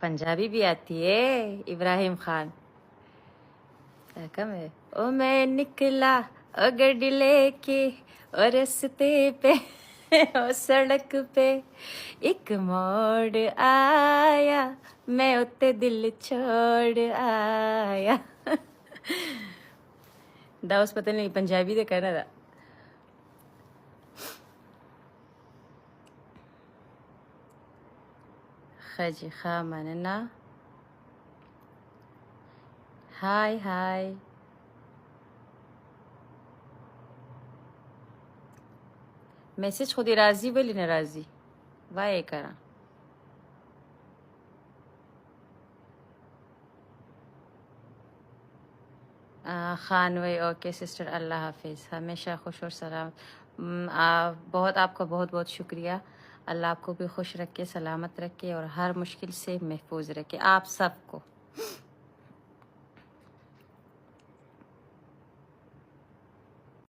पंजाबी भी आती है इब्राहिम खान। कम है। ओ मैं निकला ओ गड्डी लेके और रस्ते पे ओ सड़क पे एक मोड़ आया, मैं उत्ते दिल छोड़ आया। दाऊस पता नहीं पंजाबी तो कहना था। खजी खा मानना। हाय हाय मैसेज खुद राजी बोली ना राजी वाह करा। खान वही ओके सिस्टर, अल्लाह हाफिज़, हमेशा खुश और सलामत। बहुत आपका बहुत बहुत शुक्रिया। अल्लाह आपको भी खुश रखे, सलामत रखे और हर मुश्किल से महफूज रखे आप सबको।